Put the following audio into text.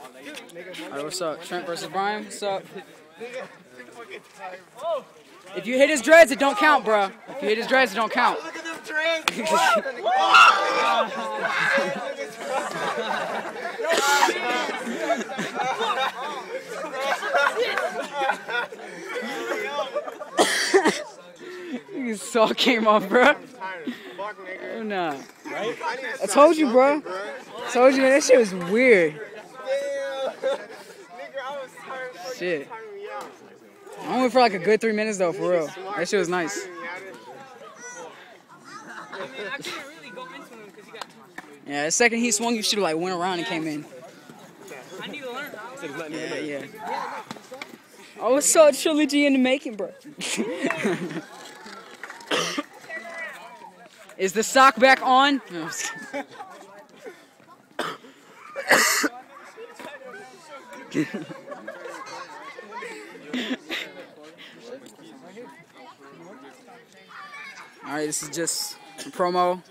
Alright, what's up? Trent versus Brian, what's up? If you hit his dreads, it don't count, bro. If you hit his dreads, it don't count. Look at them dreads. You saw came off, bro. Oh, nah. I told you, bro. I told you, man, that shit was weird. Shit. I went for like a good 3 minutes though, for real. That shit was nice. Yeah, the second he swung, you should have like went around and came in. I need to learn. Yeah. Oh, it's so trilogy in the making, bro. Is the sock back on? No, all right, this is just a promo.